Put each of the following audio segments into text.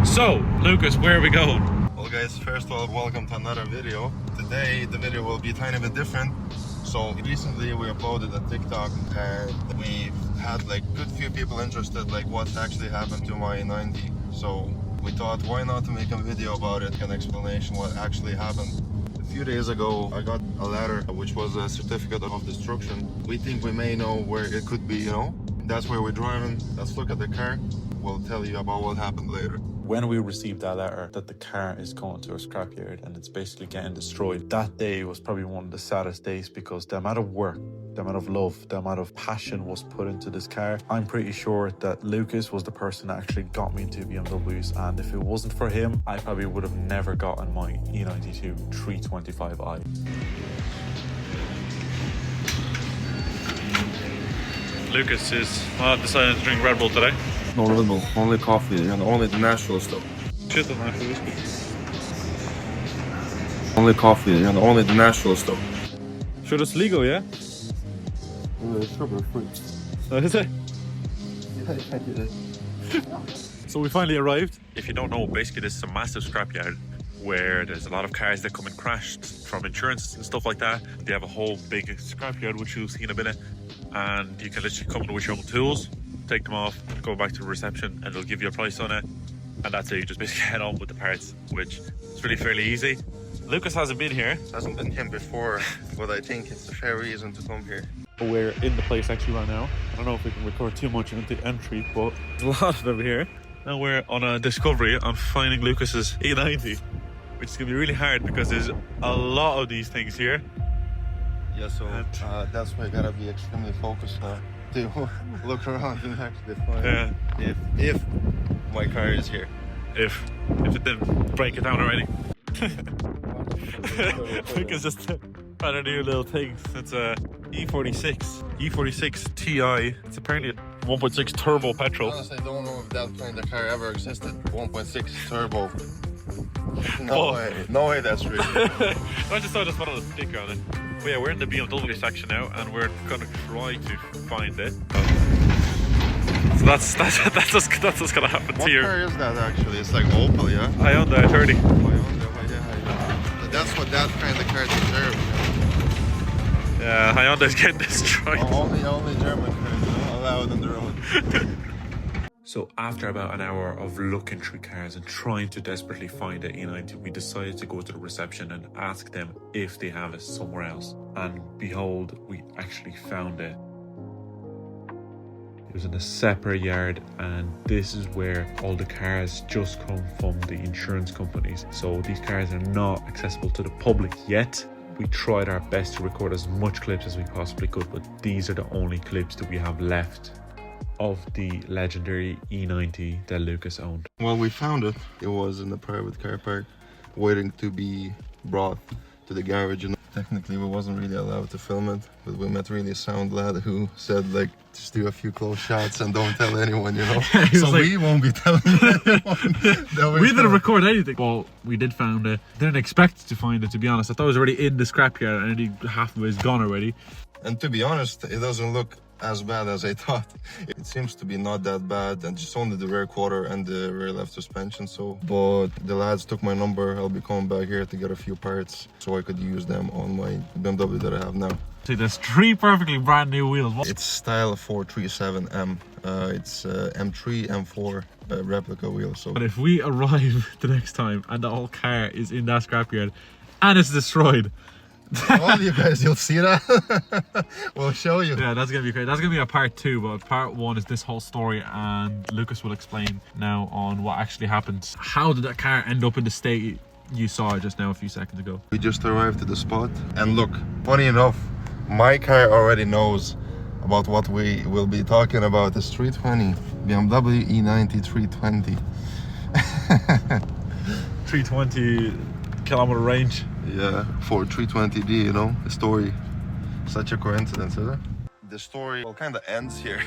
So, Lucas, where are we going? Well guys, first of all, welcome to another video. Today the video will be a tiny bit different. So recently we uploaded a TikTok and we had like good few people interested like what actually happened to my E90. So we thought why not to make a video about it, an explanation what actually happened. A few days ago I got a letter which was a certificate of destruction. We think we may know where it could be, you know. That's where we're driving. Let's look at the car. We'll tell you about what happened later. When we received that letter that the car is going to a scrapyard and it's basically getting destroyed, that day was probably one of the saddest days because the amount of work, the amount of love, the amount of passion was put into this car. I'm pretty sure that Lucas was the person that actually got me into BMWs, and if it wasn't for him, I probably would have never gotten my E92 325i. Lucas is deciding to drink Red Bull today. No Red Bull, only coffee and only the natural stuff. Shit, the natural whiskey. Only coffee and only the natural stuff. Sure, it's legal, yeah? It's sugar free. That is it. Yeah. So we finally arrived. If you don't know, basically this is a massive scrapyard where there's a lot of cars that come in crashed from insurance and stuff like that. They have a whole big scrapyard, which you'll see in a minute, and you can literally come in with your own tools, take them off, go back to the reception, and they'll give you a price on it, and that's it. You just basically head on with the parts, which is really fairly easy. Lucas hasn't been here. Hasn't been him before, but I think it's a fair reason to come here. We're in the place actually right now. I don't know if we can record too much into the entry, but there's a lot of them here. Now we're on a discovery on finding Lucas's E90, which is gonna be really hard because there's a lot of these things here. Yeah, so that's why I gotta be extremely focused now to look around and actually find if my car is here. If it didn't break it down already. Lucas just found a new little thing. It's a E46 Ti. It's apparently a 1.6 turbo petrol. Honestly, I don't know if that kind of car ever existed. 1.6 turbo. No way that's real. I just saw this one on the sticker on it. But yeah, we're in the BMW section now and we're gonna try to find it. So that's what's gonna happen to you. What car is that actually? It's like Opel, yeah? Hyundai i30. That's what that kind of car deserves. Yeah, Hyundai's getting destroyed. Only German cars allowed on the road. So after about an hour of looking through cars and trying to desperately find the E90, we decided to go to the reception and ask them if they have it somewhere else. And behold, we actually found it. It was in a separate yard, and this is where all the cars just come from the insurance companies. So these cars are not accessible to the public yet. We tried our best to record as much clips as we possibly could, but these are the only clips that we have left of the legendary E90 that Lucas owned. Well, we found it. It was in a private car park, waiting to be brought to the garage. And technically, we wasn't really allowed to film it, but we met a really sound lad who said, like, just do a few close shots and don't tell anyone, you know. So like, we won't be telling anyone. We didn't record anything. Well, we did find it. Didn't expect to find it, to be honest. I thought it was already in the scrapyard and already half of it is gone already. And to be honest, it doesn't look as bad as I thought. It seems to be not that bad, and just only the rear quarter and the rear left suspension. So, but the lads took my number. I'll be coming back here to get a few parts so I could use them on my BMW that I have now. See, there's 3 perfectly brand new wheels. It's style 437M. It's M3 M4 replica wheel. So, but if we arrive the next time and the whole car is in that scrapyard and it's destroyed, well, you guys, you'll see that. We'll show you. Yeah, that's gonna be great. That's gonna be a part 2, but part 1 is this whole story, and Lucas will explain now on what actually happened. How did that car end up in the state you saw it just now a few seconds ago? We just arrived at the spot, and look, funny enough, my car already knows about what we will be talking about. This 320 BMW E90 320. 320 kilometer range. Yeah, for 320D, you know, the story. Such a coincidence, isn't it? The story kind of ends here.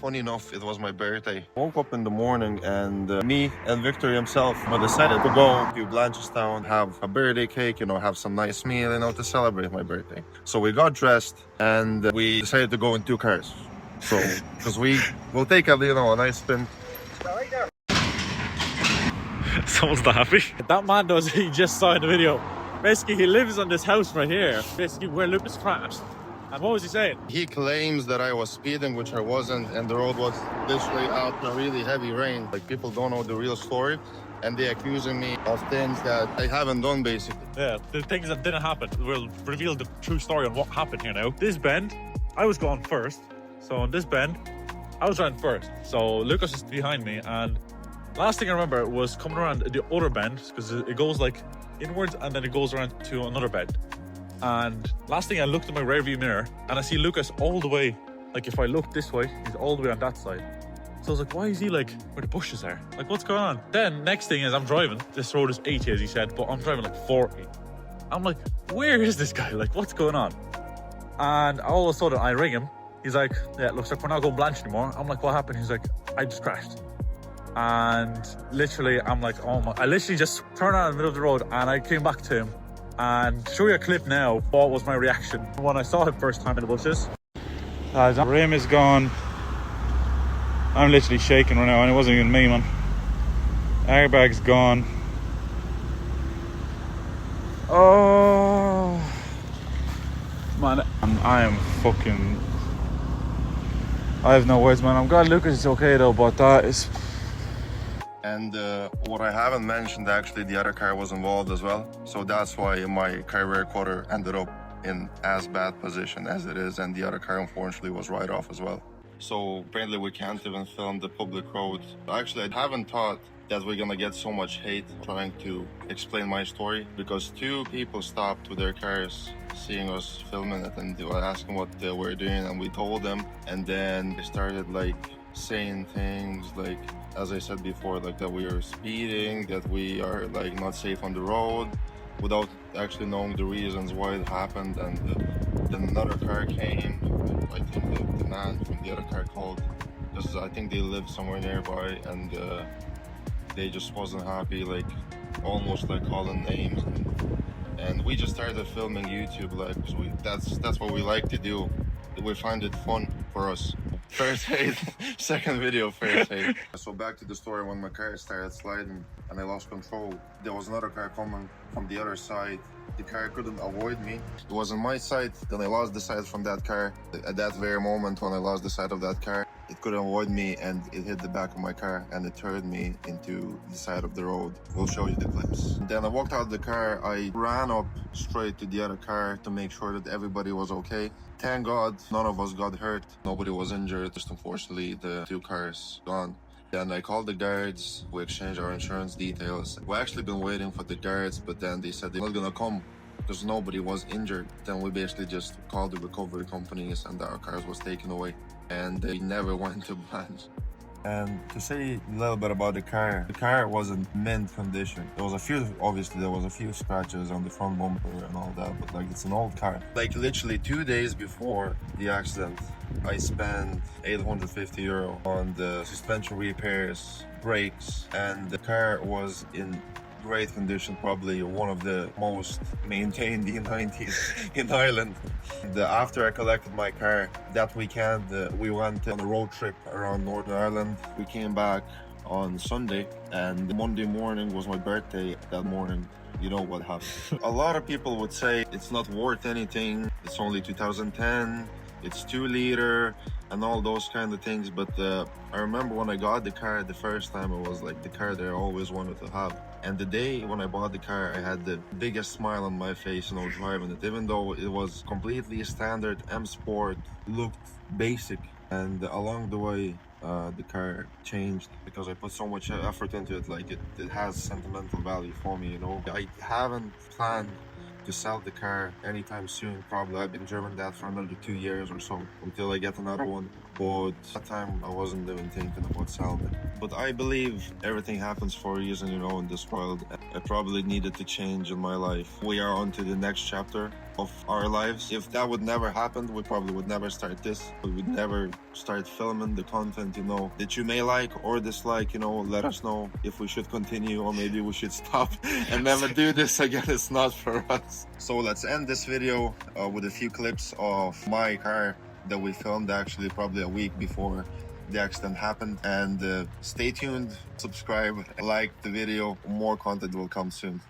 Funny enough, it was my birthday. Woke up in the morning and me and Victor himself decided to go to Blanchardstown, have a birthday cake, you know, have some nice meal, you know, to celebrate my birthday. So we got dressed and we decided to go in 2 cars. So, because we will take a, you know, a nice spin. Someone's not happy. That man does, he just saw in the video. Basically, he lives on this house right here, basically where Lucas crashed. And what was he saying? He claims that I was speeding, which I wasn't, and the road was literally out in a really heavy rain. Like, people don't know the real story, and they're accusing me of things that I haven't done, basically. Yeah, the things that didn't happen. We'll reveal the true story on what happened here now. This bend, I was going first. So on this bend, I was running first. So Lucas is behind me, and last thing I remember was coming around the other bend, because it goes like inwards and then it goes around to another bend. And last thing I looked at my rear view mirror and I see Lucas all the way, like if I look this way, he's all the way on that side. So I was like, why is he like where the bushes are? Like, what's going on? Then next thing is I'm driving. This road is 80 as he said, but I'm driving like 40. I'm like, where is this guy? Like, what's going on? And all of a sudden I ring him. He's like, yeah, it looks like we're not going Blanche anymore. I'm like, what happened? He's like, I just crashed. And literally, I'm like, oh my, I literally just turned out in the middle of the road and I came back to him. And to show you a clip now, what was my reaction when I saw him first time in the bushes. The rim is gone. I'm literally shaking right now, and it wasn't even me, man. Airbag's gone. Oh, man, I am fucking... I have no words, man. I'm glad Lucas is okay though, but that is... And what I haven't mentioned, actually, the other car was involved as well. So that's why my car rear quarter ended up in as bad position as it is. And the other car, unfortunately, was right off as well. So apparently we can't even film the public road. Actually, I haven't thought that we're gonna get so much hate trying to explain my story, because 2 people stopped with their cars seeing us filming it, and they were asking what they were doing, and we told them. And then they started like saying things like, as I said before, like that we are speeding, that we are like not safe on the road, without actually knowing the reasons why it happened. And then another car came. I think the man from the other car called, because I think they live somewhere nearby, and they just wasn't happy, like almost like calling names. And we just started filming YouTube, like, because that's what we like to do. We find it fun for us. First hate, second video, first hate. So back to the story, when my car started sliding and I lost control, there was another car coming from the other side. The car couldn't avoid me. It was on my side, then I lost the side from that car. At that very moment when I lost the side of that car, it couldn't avoid me and it hit the back of my car and it turned me into the side of the road. We'll show you the clips. Then I walked out of the car, I ran up straight to the other car to make sure that everybody was okay. Thank God none of us got hurt. Nobody was injured, just unfortunately the 2 cars gone. Then I called the guards, we exchanged our insurance details. We actually been waiting for the guards, but then they said they're not gonna come because nobody was injured. Then we basically just called the recovery companies and our cars was taken away. And they never went to Blanche. And to say a little bit about the car was in mint condition. There was a few scratches on the front bumper and all that, but like, it's an old car. Like literally 2 days before the accident, I spent €850 on the suspension repairs, brakes, and the car was in great condition, probably one of the most maintained E90s in Ireland. After I collected my car that weekend, we went on a road trip around Northern Ireland. We came back on Sunday, and Monday morning was my birthday. That morning, you know what happened. A lot of people would say it's not worth anything, it's only 2010, it's 2-liter and all those kind of things, but I remember when I got the car the first time, it was like the car that I always wanted to have. And the day when I bought the car, I had the biggest smile on my face, you know, driving it, even though it was completely standard M Sport, looked basic. And along the way, the car changed because I put so much effort into it. Like, it has sentimental value for me, you know. I haven't planned to sell the car anytime soon. Probably I've been driven that for another 2 years or so until I get another one. But that time I wasn't even thinking about selling it. But I believe everything happens for a reason, you know, in this world. I probably needed to change in my life. We are on to the next chapter of our lives. If that would never happen, we probably would never start this. We would never start filming the content, you know, that you may like or dislike. You know, let us know if we should continue or maybe we should stop and never do this again. It's not for us. So let's end this video with a few clips of my car that we filmed actually probably a week before the accident happened. And stay tuned, subscribe, like the video, more content will come soon.